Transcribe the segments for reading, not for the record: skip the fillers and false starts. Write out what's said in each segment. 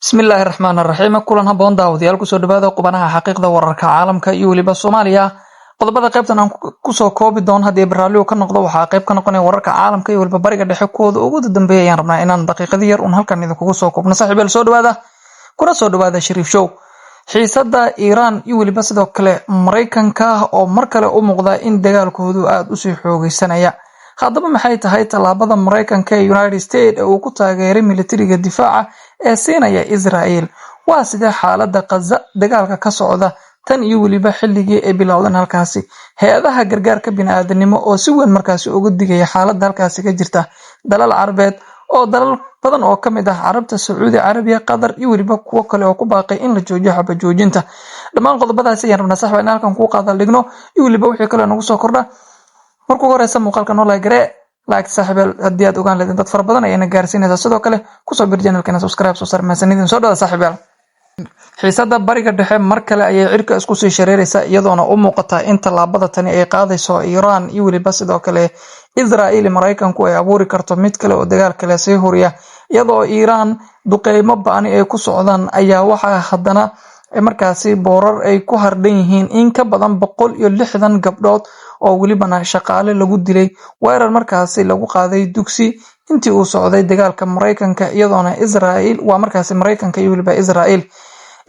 Bismillahirrahmanirrahiim. Kulan haboon daawadayaal ku soo dhawaada qubanaha xaqiiqda wararka caalamka iyo waliba Soomaaliya. Qodobada qaybtan aan ku soo koobi doono hadii barnaamijku ka noqdo waxa qayb ka noqonaya wararka caalamka iyo waliba bariga dhexe kooda ugu dambeeyay rabnaa inaan daqiiqad yar halkan idinku soo koobno saaxiibayaal soo dhawaada. Kuna soo dhawaada Shariif Show. Xiisada Iran iyo waliba sidoo kale Mareykanka oo mar kale u muuqda in dagaalkoodu aad u sii xoogaysanaya. haddaba maxay tahay talaabada Mareykanka ee United States uu ku taageeray militariga difaaca ee siinaya Israel waa sida xaaladda Gaza dagaalka ka socda tan iyo waliba xilligii ay bilowdeen halkaasi hay'adaha gargaarka bini'aadanimo oo si weyn markaasi uga digaya xaaladda halkaasi ka jirta dalal Carabeed oo dalal badan oo kamid ah Carabta Sacuudi Carabiya Qatar iyo waliba kuwa kale oo ku baaqay in la joojiyo xabad joojinta dhammaan qodobadaasi ayaan rabnaa sax inaan halkan ku qaadal dhigno iyo waliba wixii kale nagu soo kordha markuu horeysa muuqaalka noo like saaxiibayaal haddii aad ogaan leedin dad fara badan ayayna gaarsiinaysaa sidoo kale ku soo bir channelkana subscribe soo saar maasanidin soo dhawaada saaxiibayaal xiisada bariga dhexe mar kale ayay cirka isku sii shareeraysaa iyadoona u muuqata in talaabada tani ay qaadayso Iran iyo waliba sidoo kale Israel Mareykanku ay abuuri karto mid kale oo dagaal kale sii horiya iyadoo Iran duqeymo ba'an ay ku socdaan ayaa waxa haddana markaasi boorar ay ku hardhan yihiin in ka badan 160 gabdhood oo waliba shaqaale lagu dilay weerar markaasi lagu qaaday dugsi intii uu socday dagaalka Mareykanka iyadoona Israel waa markaasi Mareykanka iyo waliba Israel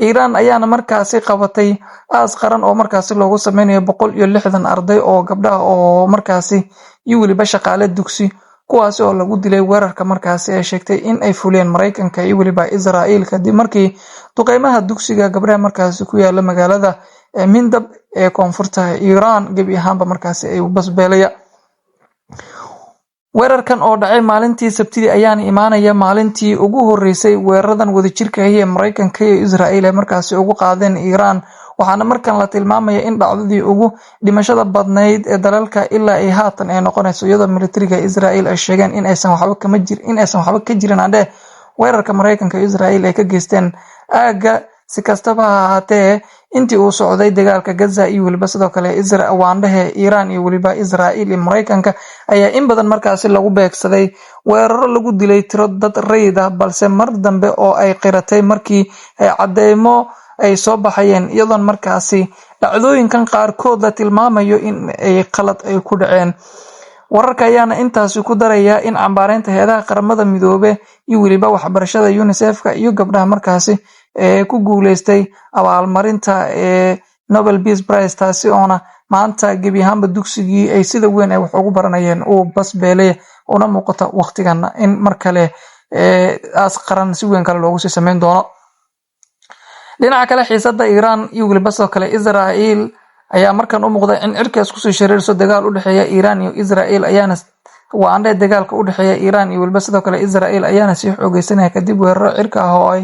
Iran ayaana markaasi qabatay aas qaran oo markaasi loogu sameeyay 160 arday oo gabdhaha oo markaasi iyo waliba shaqaale dugsi kuwaas oo lagu dilay weerarka markaasi ay sheegtay in ay fuleen Mareykanka iyo waliba Israel kadib markii duqeymaha dugsiga gabdhaha markaasi ku yaala magaalada Mindab ee koonfurta Iran gabi ahaanba markaasi ay basbeelaya weerarkan oo dhacay maalintii Sabtidii ayaana imaanaya maalintii ugu horeysay weeraradan wadajirka ah ee Mareykanka iyo Israel ay markaasi ugu qaadeen Iran waxaana markan la tilmaamaya in dhacdadii ugu dhimashada badnayd ee dalalka ilaa ay haatan ay noqonayso iyadoo militariga Israel ay sheegeen in aysan waxba ka jirin weerarka Mareykanka iyo Israel ay ka geysteen aaga si kastaba ha ahaatee intii uu socday dagaalka Gaza iyo waliba sidoo kale Iran iyo waliba Israel iyo Mareykanka ayaa in badan markaasi lagu beegsaday weeraro lagu dilay tiro dad rayid ah balse mar dambe oo ay qiratay markii cadeymo ay soo baxayeen iyadoon markaasi dhacdooyinkan qaarkood la tilmaamayo in ay qalad ay ku dhaceen wararka ayaana intaasi ku daraya in cambaareynta hay'adaha qaramada midoobe iyo waliba waxbarashada UNICEF-ka iyo gabdhaha markaasi ku guuleystay abaalmarinta Nobel Peace Prize taasi oona maanta gabi ahaanba dugsigii ay sida weyn ay wax ugu baranayeen oo basbeelay una muuqata waqtigan in mar kale aas qaran si weyn kale loogu sii sameyn doono dhinaca kale xiisada Iran iyo waliba sidoo kale Israel ayaa markan u muuqda in cirka isku sii shareerayso dagaal u dhaxeeya Iran iyo Israel ayaana dagaalka u dhaxeeya Iran iyo waliba sidoo kale Israel ayaana sii xoogaysanaya kadib weeraro cirka ah oo ay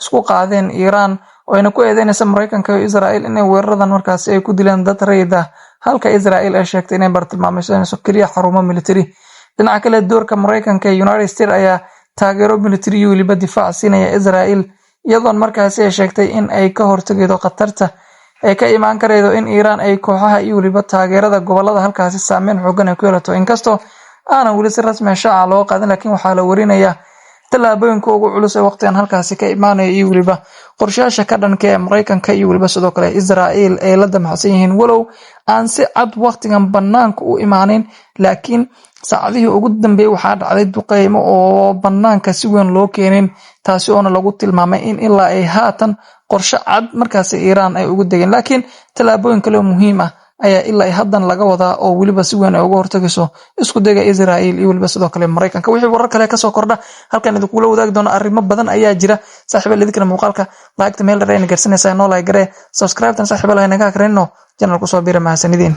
isku qaadeen Iran oo ayna ku eedeynaysa Mareykanka iyo Israel inay weeraradan markaasi ay ku dileen dad rayid ah halka Israel ay sheegtay inay bartilmaameedsanayso kaliya xarumo military dhinaca kale doorka Mareykanka iyo United States ayaa taageero military iyo waliba difaac siinaya Israel iyadoon markaasi ay sheegtay in ay ka hortagaydo khatarta ay ka imaan karaydo in Iran ay kooxaha iyo waliba taageerada gobolada halkaasi saameyn xooggan ay ku yeelato inkastoo aanan wali si rasmi ah shaaca loo qaadin laakiin waxaa la warinayaa talaabooyinka ugu culus ee waqtigan halkaasi ka imaanaya iyo waliba qorshayaasha ka dhanka ee Mareykanka iyo waliba sidoo kale Israel ay la damacsan yihiin walow aan si cad waqtigan banaanka u imaanin laakiin saacadihii ugu dambeeyay waxaa dhacday duqeymo oo banaanka si weyn loo keenin taasi oo lagu tilmaamay in ilaa ay haatan qorshe cad markaasi Iran ay ugu degeen laakiin talaabooyin kale oo muhiim ah ayaa ilaa ay hadan laga wadaa oo waliba si weyn ay uga hortagayso isku dayga Israel iyo waliba sidoo kale Mareykanka wixii warar kale ka soo kordha halkan idinku kula wadaag doono arrimo badan ayaa jira saaxiibayaal idinka muuqaalka like meel dheer ay gaarsiinaysaa noo like garee subscribe tan saaxiibayaal inaga akhrinno channel ku soo biira mahadsanidin